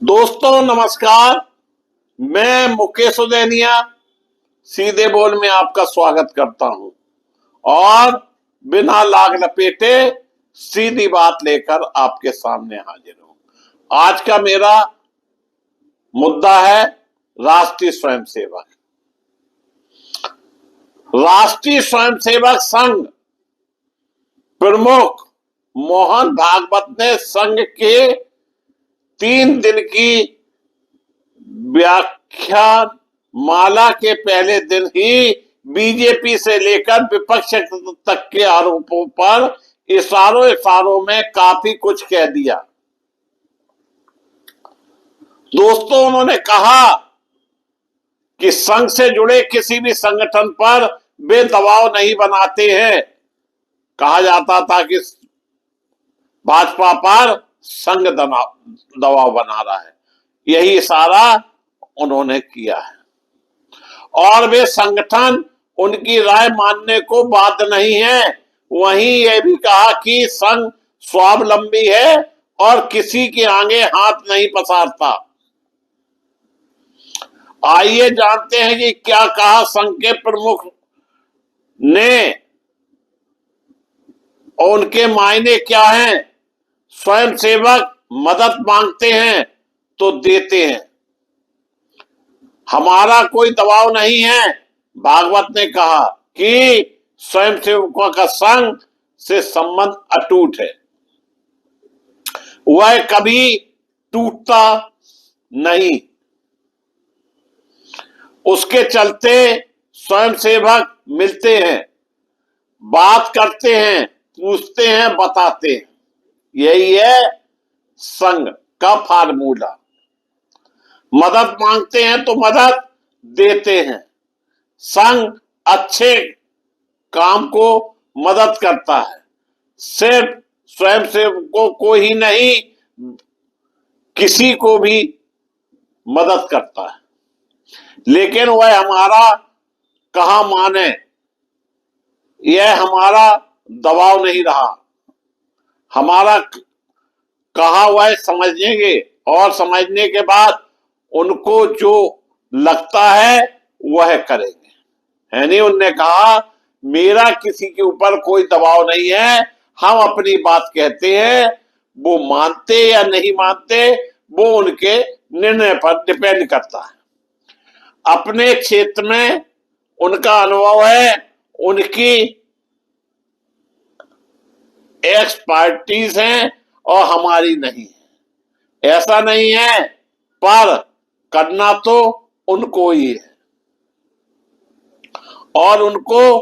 दोस्तों नमस्कार। मैं मुकेश उदैनिया सीधे बोल में आपका स्वागत करता हूं और बिना लाग लपेटे सीधी बात लेकर आपके सामने हाजिर हूं। आज का मेरा मुद्दा है राष्ट्रीय स्वयंसेवक। राष्ट्रीय स्वयंसेवक संघ प्रमुख मोहन भागवत ने संघ के 3 दिन की व्याख्यान माला के पहले दिन ही बीजेपी से लेकर विपक्ष तक के आरोपों पर इशारों में काफी कुछ कह दिया। दोस्तों, उन्होंने कहा कि संघ से जुड़े किसी भी संगठन पर वे दबाव नहीं बनाते हैं। कहा जाता था कि भाजपा पर संघ दबाव बना रहा है, यही इशारा उन्होंने किया है। और वे संगठन उनकी राय मानने को बाध्य नहीं है। वहीं यह भी कहा कि संघ स्वावलंबी है और किसी के आगे हाथ नहीं पसारता। आइए जानते हैं कि क्या कहा संघ के प्रमुख ने और उनके मायने क्या हैं। स्वयंसेवक मदद मांगते हैं तो देते हैं, हमारा कोई दबाव नहीं है। भागवत ने कहा कि स्वयंसेवकों का संघ से संबंध अटूट है, वह कभी टूटता नहीं। उसके चलते स्वयंसेवक मिलते हैं, बात करते हैं, पूछते हैं, बताते हैं। यही है संघ का फार्मूला। मदद मांगते हैं तो मदद देते हैं। संघ अच्छे काम को मदद करता है, सिर्फ स्वयंसेवकों को ही नहीं, किसी को भी मदद करता है। लेकिन वह हमारा कहा माने, यह हमारा दबाव नहीं रहा। हमारा कहा वह समझेंगे और समझने के बाद उनको जो लगता है वह करेंगे। है नहीं, उनने कहा मेरा किसी के ऊपर कोई दबाव नहीं है, हम अपनी बात कहते हैं, वो मानते या नहीं मानते वो उनके निर्णय पर डिपेंड करता है। अपने क्षेत्र में उनका अनुभव है, उनकी एक्सपर्टीज हैं और हमारी नहीं है। ऐसा नहीं है, पर करना तो उनको ही है और उनको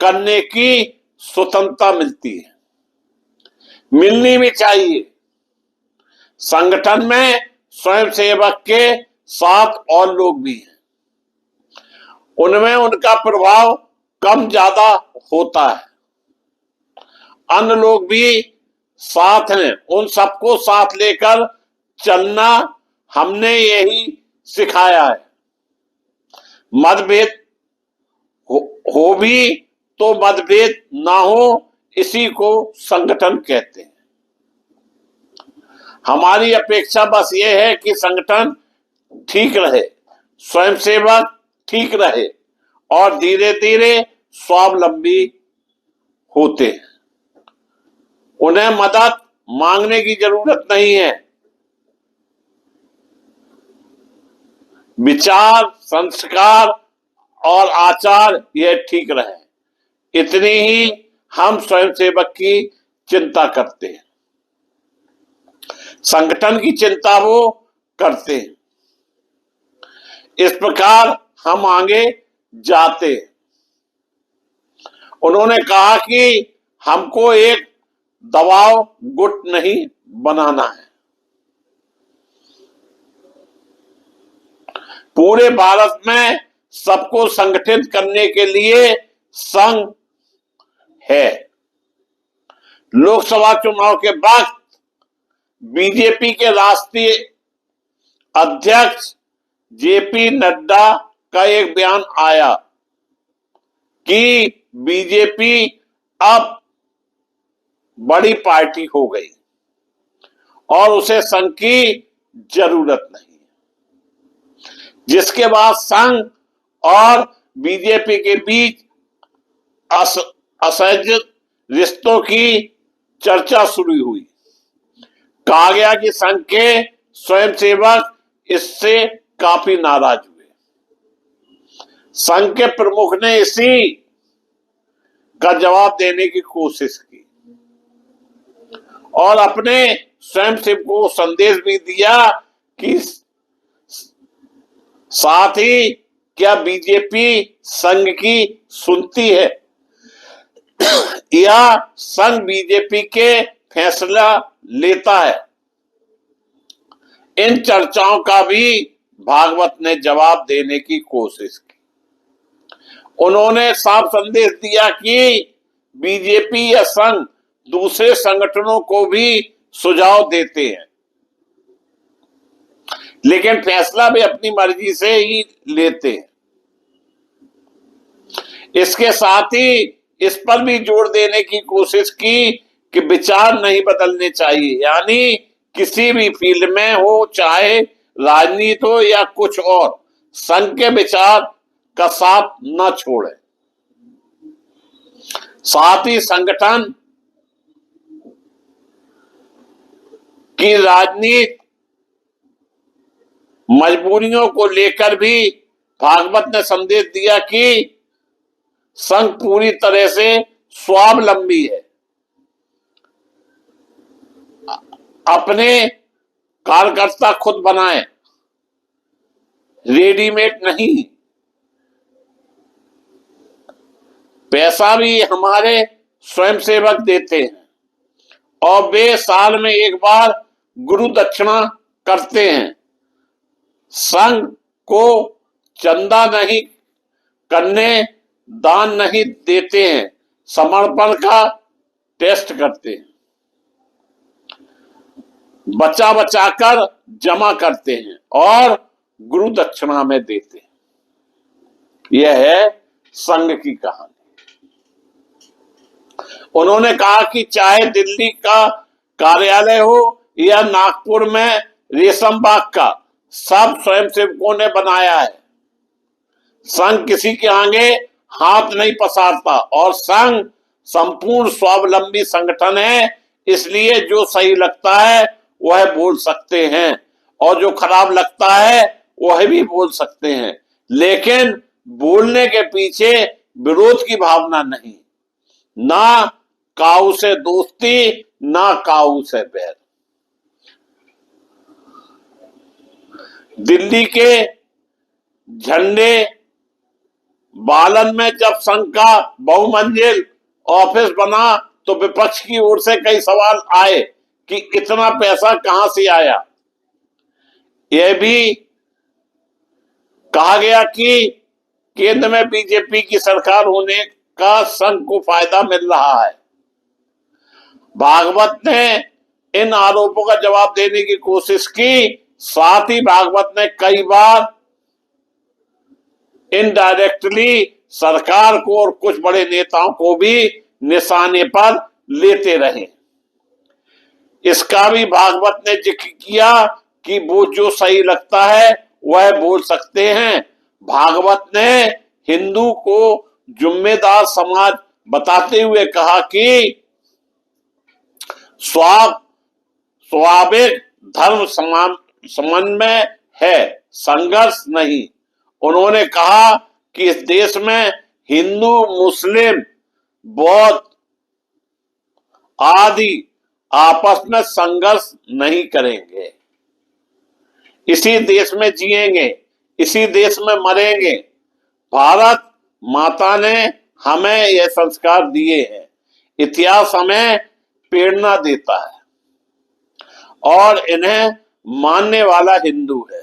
करने की स्वतंत्रता मिलती है, मिलनी भी चाहिए। संगठन में स्वयंसेवक के साथ और लोग भी हैं, उनमें उनका प्रभाव कम ज्यादा होता है। अन्य लोग भी साथ हैं, उन सबको साथ लेकर चलना हमने यही सिखाया है। मतभेद हो भी तो मतभेद ना हो, इसी को संगठन कहते हैं। हमारी अपेक्षा बस ये है कि संगठन ठीक रहे, स्वयंसेवक ठीक रहे और धीरे धीरे स्वावलंबी होते हैं। उन्हें मदद मांगने की जरूरत नहीं है। विचार, संस्कार और आचार यह ठीक रहे, इतनी ही हम स्वयंसेवक की चिंता करते हैं। संगठन की चिंता वो करते हैं। इस प्रकार हम आगे जाते हैं। उन्होंने कहा कि हमको एक दबाव गुट नहीं बनाना है। पूरे भारत में सबको संगठित करने के लिए संघ है। लोकसभा चुनाव के वक्त बीजेपी के राष्ट्रीय अध्यक्ष जेपी नड्डा का एक बयान आया कि बीजेपी अब बड़ी पार्टी हो गई और उसे संघ की जरूरत नहीं। जिसके बाद संघ और बीजेपी के बीच असहज रिश्तों की चर्चा शुरू हुई। कहा गया कि संघ के स्वयंसेवक इससे काफी नाराज हुए। संघ के प्रमुख ने इसी का जवाब देने की कोशिश की और अपने स्वयंसेवकों को संदेश भी दिया कि साथ ही क्या बीजेपी संघ की सुनती है या संघ बीजेपी के फैसला लेता है। इन चर्चाओं का भी भागवत ने जवाब देने की कोशिश की। उन्होंने साफ संदेश दिया कि बीजेपी या संघ दूसरे संगठनों को भी सुझाव देते हैं, लेकिन फैसला भी अपनी मर्जी से ही लेते हैं। इसके साथ ही इस पर भी जोर देने की कोशिश की कि विचार नहीं बदलने चाहिए, यानी किसी भी फील्ड में हो, चाहे राजनीति हो या कुछ और, संघ के विचार का साथ न छोड़े। साथ ही संगठन की राजनीति मजबूरियों को लेकर भी भागवत ने संदेश दिया कि संघ पूरी तरह से स्वावलंबी है, अपने कार्यकर्ता खुद बनाए, रेडीमेड नहीं। पैसा भी हमारे स्वयंसेवक देते हैं और वे साल में एक बार गुरु दक्षिणा करते हैं। संघ को चंदा नहीं करने, दान नहीं देते हैं, समर्पण का टेस्ट करते हैं, बचा बचा कर जमा करते हैं और गुरु दक्षिणा में देते हैं। यह है संघ की कहानी। उन्होंने कहा कि चाहे दिल्ली का कार्यालय हो या नागपुर में रेशम बाग का, सब स्वयंसेवकों ने बनाया है। संघ किसी के आगे हाथ नहीं पसारता और संघ संपूर्ण स्वावलंबी संगठन है, इसलिए जो सही लगता है वह बोल सकते हैं और जो खराब लगता है वह भी बोल सकते हैं, लेकिन बोलने के पीछे विरोध की भावना नहीं, ना काऊ से दोस्ती, ना काऊ से बैर। दिल्ली के झंडे बालन में जब संघ का बहुमंजिल ऑफिस बना तो विपक्ष की ओर से कई सवाल आए कि इतना पैसा कहां से आया। यह भी कहा गया कि केंद्र में बीजेपी की सरकार होने का संघ को फायदा मिल रहा है। भागवत ने इन आरोपों का जवाब देने की कोशिश की। साथ ही भागवत ने कई बार इनडायरेक्टली सरकार को और कुछ बड़े नेताओं को भी निशाने पर लेते रहे। इसका भी भागवत ने जिक्र किया कि वो जो सही लगता है वह बोल सकते हैं। भागवत ने हिंदू को जिम्मेदार समाज बताते हुए कहा कि स्वाभाविक धर्म समन्वय है, संघर्ष नहीं। उन्होंने कहा कि इस देश में हिंदू, मुस्लिम, बौद्ध आदि आपस में संघर्ष नहीं करेंगे, इसी देश में जिएंगे, इसी देश में मरेंगे। भारत माता ने हमें यह संस्कार दिए हैं, इतिहास हमें प्रेरणा देता है और इन्हें मानने वाला हिंदू है।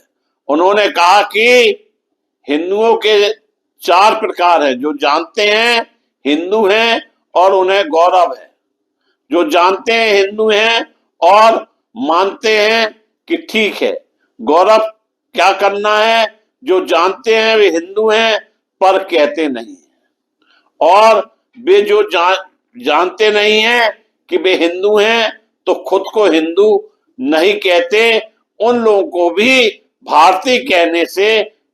उन्होंने कहा कि हिंदुओं के 4 प्रकार हैं, जो जानते हैं हिंदू हैं और उन्हें गौरव है, जो जानते हैं हिंदू हैं और मानते हैं कि ठीक है, गौरव क्या करना है, जो जानते हैं वे हिंदू हैं पर कहते नहीं हैं, और वे जो जानते नहीं हैं कि वे हिंदू हैं तो खुद को हिंदू नहीं कहते, उन लोगों को भी भारतीय कहने से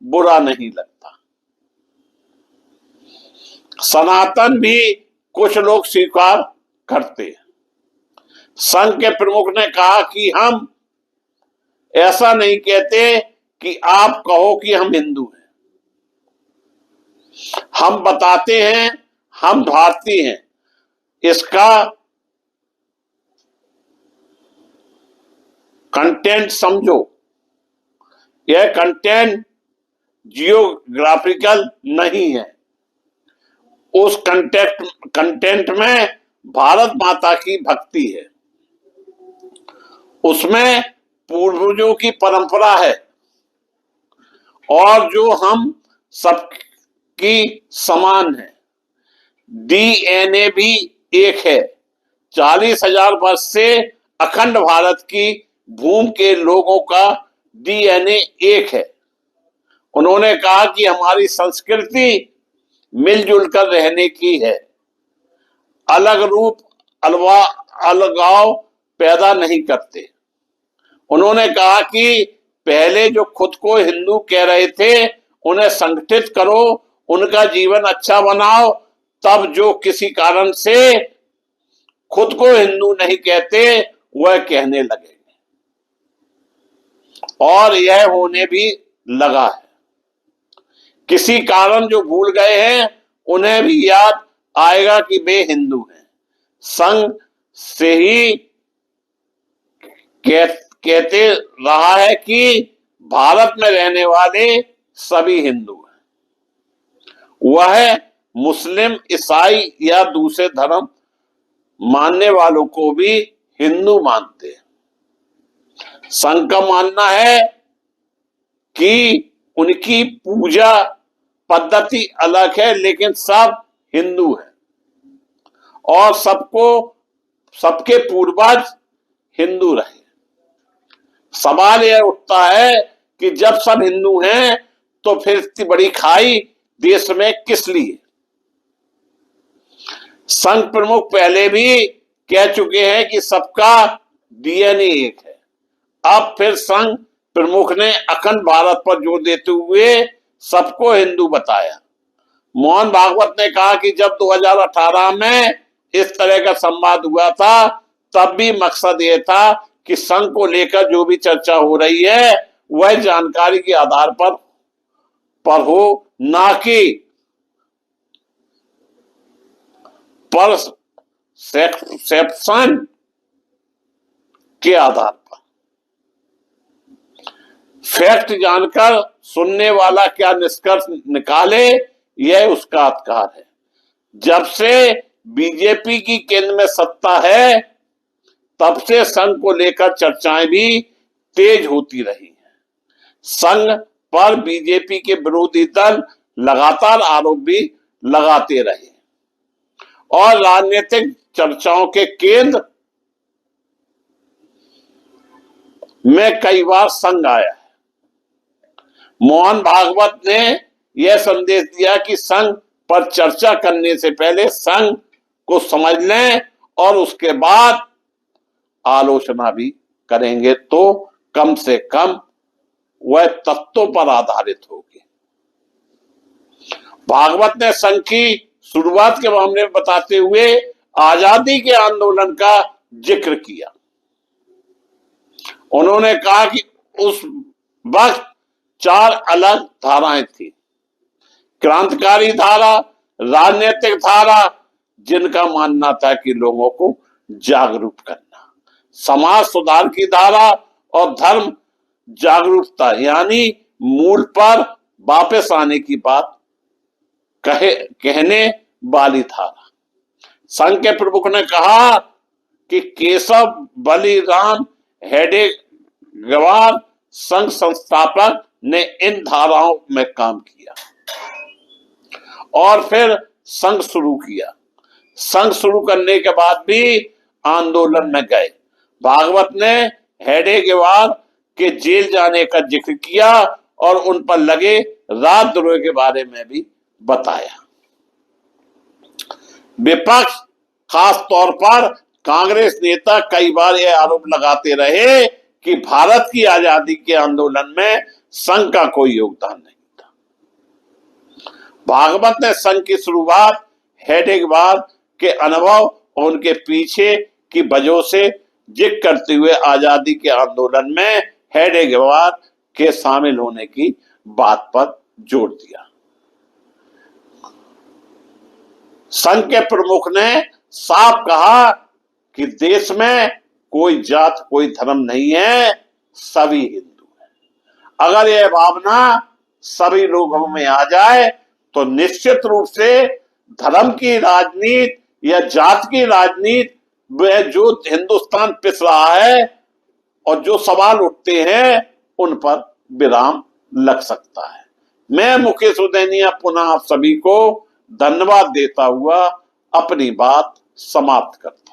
बुरा नहीं लगता। सनातन भी कुछ लोग स्वीकार करते हैं। संघ के प्रमुख ने कहा कि हम ऐसा नहीं कहते कि आप कहो कि हम हिंदू हैं, हम बताते हैं हम भारतीय हैं। इसका कंटेंट समझो। यह कंटेंट जियोग्राफिकल नहीं है। उस कंटेंट में भारत माता की भक्ति है, उसमें पूर्वजों की परंपरा है और जो हम सबकी समान है। डीएनए भी एक है। 40,000 वर्ष से अखंड भारत की भूमि के लोगों का डीएनए एक है। उन्होंने कहा कि हमारी संस्कृति मिलजुल कर रहने की है, अलग रूप अलगाव पैदा नहीं करते। उन्होंने कहा कि पहले जो खुद को हिंदू कह रहे थे उन्हें संगठित करो, उनका जीवन अच्छा बनाओ, तब जो किसी कारण से खुद को हिंदू नहीं कहते वह कहने लगेंगे। और यह होने भी लगा है। किसी कारण जो भूल गए हैं उन्हें भी याद आएगा कि वे हिंदू हैं। संघ से ही कहते रहा है कि भारत में रहने वाले सभी हिंदू हैं। वह मुस्लिम, ईसाई या दूसरे धर्म मानने वालों को भी हिंदू मानते हैं। संघ का मानना है कि उनकी पूजा पद्धति अलग है लेकिन सब हिंदू हैं और सबके पूर्वज हिंदू रहे। सवाल यह उठता है कि जब सब हिंदू हैं तो फिर इतनी बड़ी खाई देश में किस लिए? संघ प्रमुख पहले भी कह चुके हैं कि सबका डीएनए एक है। अब फिर संघ प्रमुख ने अखंड भारत पर जोर देते हुए सबको हिंदू बताया। मोहन भागवत ने कहा कि जब 2018 में इस तरह का संवाद हुआ था तब भी मकसद यह था कि संघ को लेकर जो भी चर्चा हो रही है वह जानकारी के आधार पर हो, ना कि परसेप्शन के आधार पर। फैक्ट जानकर सुनने वाला क्या निष्कर्ष निकाले यह उसका अधिकार है। जब से बीजेपी की केंद्र में सत्ता है तब से संघ को लेकर चर्चाएं भी तेज होती रही हैं। संघ पर बीजेपी के विरोधी दल लगातार आरोप भी लगाते रहे और राजनीतिक चर्चाओं के केंद्र में कई बार संघ आया है। मोहन भागवत ने यह संदेश दिया कि संघ पर चर्चा करने से पहले संघ को समझ लें और उसके बाद आलोचना भी करेंगे तो कम से कम वह तत्वों पर आधारित होगी। भागवत ने संघ की शुरुआत के मामले में बताते हुए आजादी के आंदोलन का जिक्र किया। उन्होंने कहा कि उस वक्त 4 अलग धाराएं थी, क्रांतिकारी धारा, राजनीतिक धारा जिनका मानना था कि लोगों को जागरूक करना, समाज सुधार की धारा और धर्म जागरूकता यानी मूल पर वापस आने की बात कहने वाली धारा। संघ के प्रमुख ने कहा कि केशव बलिराम हेडेगेवार संघ संस्थापक ने इन धाराओं में काम किया और फिर संघ शुरू किया। संघ शुरू करने के बाद भी आंदोलन में गए। भागवत ने हेडेगेवार के जेल जाने का जिक्र किया और उन पर लगे राजद्रोह के बारे में भी बताया। विपक्ष, खास तौर पर कांग्रेस नेता कई बार यह आरोप लगाते रहे कि भारत की आजादी के आंदोलन में संघ का कोई योगदान नहीं था। भागवत ने संघ की शुरुआत हेडेगवार के अनुभव और उनके पीछे की वजह से जिक्र करते हुए आजादी के आंदोलन में हेडेगवार के शामिल होने की बात पर जोर दिया। संघ के प्रमुख ने साफ कहा कि देश में कोई जात कोई धर्म नहीं है, सभी हिंदू हैं। अगर यह भावना सभी लोगों में आ जाए तो निश्चित रूप से धर्म की राजनीति या जात की राजनीति में जो हिंदुस्तान पिस रहा है और जो सवाल उठते हैं उन पर विराम लग सकता है। मैं मुकेश उदैनिया पुनः आप सभी को धन्यवाद देता हुआ अपनी बात समाप्त करता हूं।